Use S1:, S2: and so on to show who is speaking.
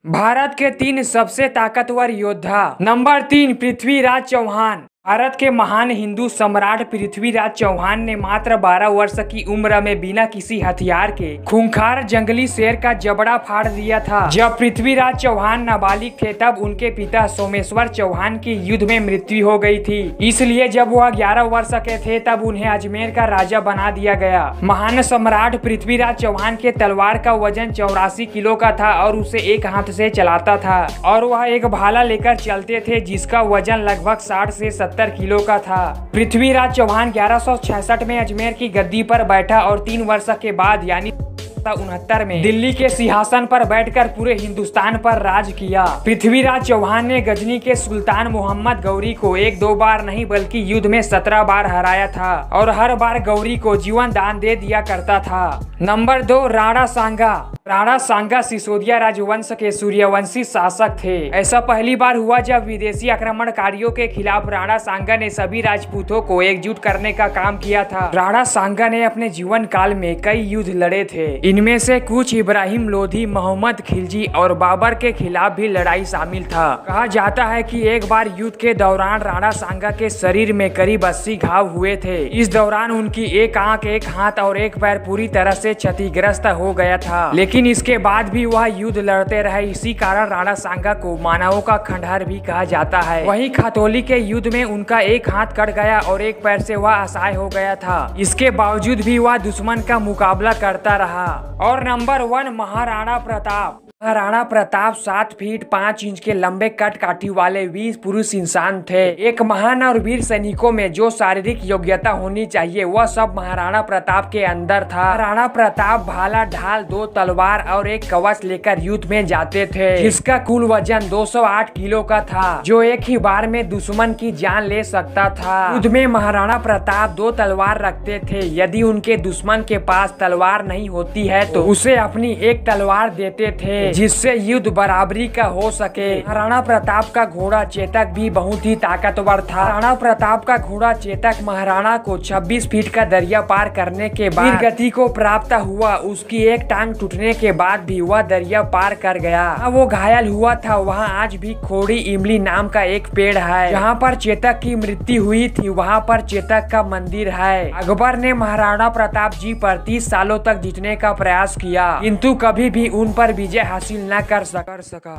S1: भारत के 3 सबसे ताकतवर योद्धा। नंबर 3, पृथ्वीराज चौहान। भारत के महान हिंदू सम्राट पृथ्वीराज चौहान ने मात्र 12 वर्ष की उम्र में बिना किसी हथियार के खूंखार जंगली शेर का जबड़ा फाड़ दिया था। जब पृथ्वीराज चौहान नाबालिग थे तब उनके पिता सोमेश्वर चौहान की युद्ध में मृत्यु हो गई थी। इसलिए जब वह 11 वर्ष के थे तब उन्हें अजमेर का राजा बना दिया गया। महान सम्राट पृथ्वीराज चौहान के तलवार का वजन 84 किलो का था और उसे एक हाथ से चलाता था और वह एक भाला लेकर चलते थे जिसका वजन लगभग 60 से 70 किलो का था। पृथ्वीराज चौहान 1166 में अजमेर की गद्दी पर बैठा और 3 वर्ष के बाद यानी 69 में दिल्ली के सिंहासन पर बैठकर पूरे हिंदुस्तान पर राज किया। पृथ्वीराज चौहान ने गजनी के सुल्तान मोहम्मद गौरी को 1-2 बार नहीं बल्कि युद्ध में 17 बार हराया था और हर बार गौरी को जीवन दान दे दिया करता था। नंबर 2, राणा सांगा। राणा सांगा सिसोदिया राजवंश के सूर्यवंशी शासक थे। ऐसा पहली बार हुआ जब विदेशी आक्रमणकारियों के खिलाफ राणा सांगा ने सभी राजपूतों को एकजुट करने का काम किया था। राणा सांगा ने अपने जीवन काल में कई युद्ध लड़े थे। इनमें से कुछ इब्राहिम लोधी, मोहम्मद खिलजी और बाबर के खिलाफ भी लड़ाई शामिल था। कहा जाता है कि एक बार युद्ध के दौरान राणा सांगा के शरीर में करीब 80 घाव हुए थे। इस दौरान उनकी एक आंख, एक हाथ और एक पैर पूरी तरह से क्षतिग्रस्त हो गया था, लेकिन इसके बाद भी वह युद्ध लड़ते रहे। इसी कारण राणा सांगा को मानवों का खंडहर भी कहा जाता है। वहीं खतौली के युद्ध में उनका एक हाथ कट गया और एक पैर से वह असहाय हो गया था। इसके बावजूद भी वह दुश्मन का मुकाबला करता रहा। और number 1, Maharana Pratap. Maharana Pratap 7 feet 5 inch के लंबे कटकाठी वाले वीर पुरुष इंसान थे। एक महान और वीर सैनिकों में जो शारीरिक योग्यता होनी चाहिए वह सब महाराणा प्रताप के अंदर था। महाराणा प्रताप भाला, ढाल, 2 तलवार और एक कवच लेकर युद्ध में जाते थे जिसका कुल वजन 208 किलो का था, जो एक ही बार में दुश्मन की जान ले सकता था। युद्ध में महाराणा प्रताप 2 तलवार रखते थे। यदि उनके दुश्मन के पास तलवार नहीं होती है तो उसे अपनी एक तलवार देते थे जिससे युद्ध बराबरी का हो सके। महाराणा प्रताप का घोड़ा चेतक भी बहुत ही ताकतवर था। महाराणा प्रताप का घोड़ा चेतक महाराणा को 26 फीट का दरिया पार करने के बाद वीर गति को प्राप्त हुआ। उसकी एक टांग टूटने के बाद भी वह दरिया पार कर गया। वो घायल हुआ था वहाँ आज भी खोड़ी इमली नाम का एक पेड़ है। जहाँ पर चेतक की मृत्यु हुई थी वहाँ पर चेतक का मंदिर है। अकबर ने महाराणा प्रताप जी पर 30 सालों तक जीतने का प्रयास किया किंतु कभी भी उन पर विजय हासिल न कर सका।